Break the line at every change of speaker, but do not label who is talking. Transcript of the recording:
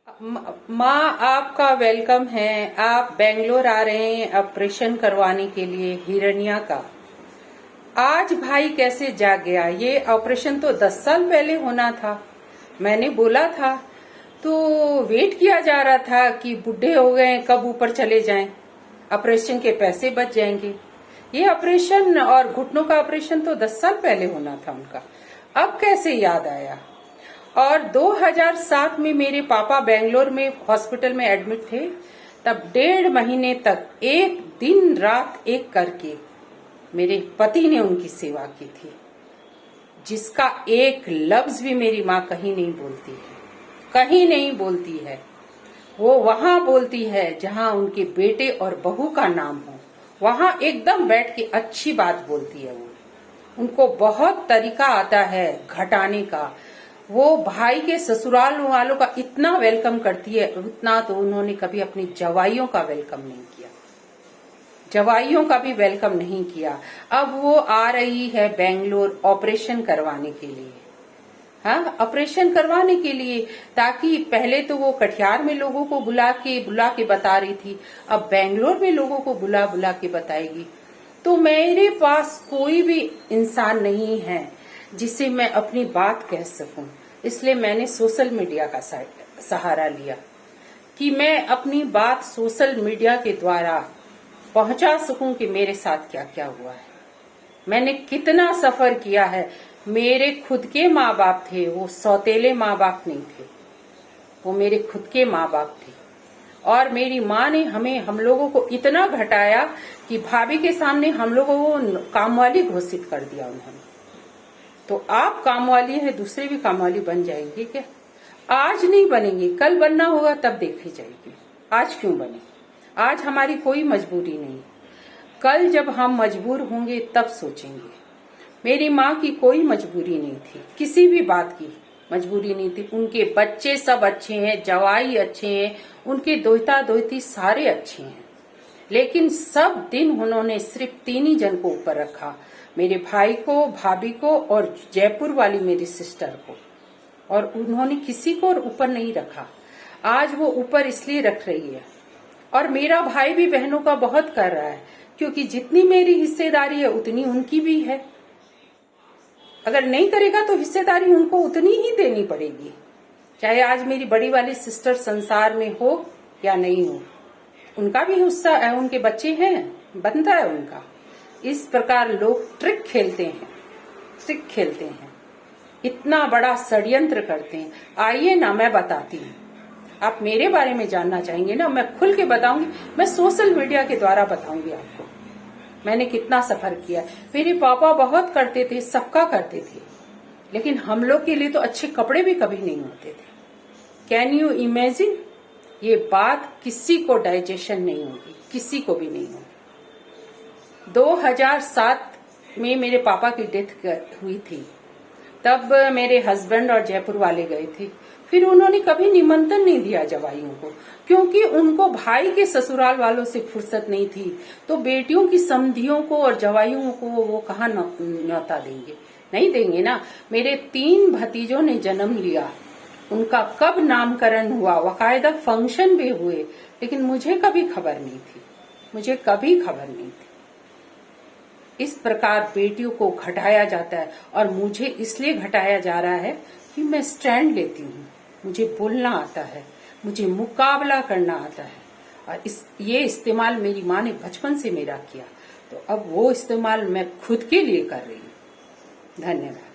माँ आपका वेलकम है। आप बेंगलोर आ रहे हैं ऑपरेशन करवाने के लिए हिरण्या का। आज भाई कैसे जाग गया? ये ऑपरेशन तो 10 साल पहले होना था। मैंने बोला था तो वेट किया जा रहा था कि बुढ़े हो गए कब ऊपर चले जाएं, ऑपरेशन के पैसे बच जाएंगे। ये ऑपरेशन और घुटनों का ऑपरेशन तो 10 साल पहले होना था उनका। अब कैसे याद आया? और 2007 में मेरे पापा बेंगलोर में हॉस्पिटल में एडमिट थे। तब 1.5 महीने तक एक दिन रात एक करके मेरे पति ने उनकी सेवा की थी, जिसका एक लफ्ज भी मेरी माँ कहीं नहीं बोलती है, कहीं नहीं बोलती है। वो वहां बोलती है जहां उनके बेटे और बहू का नाम हो, वहां एकदम बैठ के अच्छी बात बोलती है। वो उनको बहुत तरीका आता है घटाने का। वो भाई के ससुराल वालों का इतना वेलकम करती है, उतना तो उन्होंने कभी अपनी जवाइयों का वेलकम नहीं किया, जवाइयों का भी वेलकम नहीं किया। अब वो आ रही है बेंगलोर ऑपरेशन करवाने के लिए। हाँ, ऑपरेशन करवाने के लिए, ताकि पहले तो वो कटिहार में लोगों को बुला के बता रही थी, अब बेंगलोर में लोगों को बुला के बताएगी। तो मेरे पास कोई भी इंसान नहीं है जिसे मैं अपनी बात कह सकूं, इसलिए मैंने सोशल मीडिया का सहारा लिया कि मैं अपनी बात सोशल मीडिया के द्वारा पहुंचा सकूं कि मेरे साथ क्या क्या हुआ है, मैंने कितना सफर किया है। मेरे खुद के माँ बाप थे, वो सौतेले माँ बाप नहीं थे, वो मेरे खुद के माँ बाप थे। और मेरी माँ ने हम लोगों को इतना घटाया कि भाभी के सामने हम लोगों को कामवाली घोषित कर दिया उन्होंने। तो आप कामवाली है, दूसरे भी कामवाली बन जाएंगे क्या? आज नहीं बनेंगे, कल बनना होगा तब देखी जाएगी। आज क्यों बने? आज हमारी कोई मजबूरी नहीं, कल जब हम मजबूर होंगे तब सोचेंगे। मेरी माँ की कोई मजबूरी नहीं थी, किसी भी बात की मजबूरी नहीं थी। उनके बच्चे सब अच्छे हैं, जवाई अच्छे हैं, उनके दोहता दोहती सारे अच्छे हैं, लेकिन सब दिन उन्होंने सिर्फ 3 ही जन को ऊपर रखा, मेरे भाई को, भाभी को और जयपुर वाली मेरी सिस्टर को, और उन्होंने किसी को ऊपर नहीं रखा। आज वो ऊपर इसलिए रख रही है। और मेरा भाई भी बहनों का बहुत कर रहा है, क्योंकि जितनी मेरी हिस्सेदारी है उतनी उनकी भी है। अगर नहीं करेगा तो हिस्सेदारी उनको उतनी ही देनी पड़ेगी, चाहे आज मेरी बड़ी वाली सिस्टर संसार में हो या नहीं हो। उनका भी हिस्सा है, उनके बच्चे हैं, बनता है उनका। इस प्रकार लोग ट्रिक खेलते हैं, इतना बड़ा षड्यंत्र करते हैं। आइए ना, मैं बताती हूँ। आप मेरे बारे में जानना चाहेंगे ना, मैं खुल के बताऊंगी, मैं सोशल मीडिया के द्वारा बताऊंगी आपको मैंने कितना सफर किया। मेरे पापा बहुत करते थे, सबका करते थे, लेकिन हम लोग के लिए तो अच्छे कपड़े भी कभी नहीं होते थे। Can you imagine? ये बात किसी को डाइजेशन नहीं होगी, किसी को भी नहीं होगी। 2007 में मेरे पापा की डेथ हुई थी, तब मेरे हस्बैंड और जयपुर वाले गए थे। फिर उन्होंने कभी निमंत्रण नहीं दिया जवाइयों को, क्योंकि उनको भाई के ससुराल वालों से फुर्सत नहीं थी। तो बेटियों की समधियों को और जवाइयों को वो कहाँ न्योता देंगे? नहीं देंगे ना। मेरे 3 भतीजों ने जन्म लिया, उनका कब नामकरण हुआ, बाकायदा फंक्शन भी हुए, लेकिन मुझे कभी खबर नहीं थी, मुझे कभी खबर नहीं थी। इस प्रकार बेटियों को घटाया जाता है, और मुझे इसलिए घटाया जा रहा है कि मैं स्टैंड लेती हूँ, मुझे बोलना आता है, मुझे मुकाबला करना आता है। और ये इस्तेमाल मेरी माँ ने बचपन से मेरा किया, तो अब वो इस्तेमाल मैं खुद के लिए कर रही हूँ। धन्यवाद।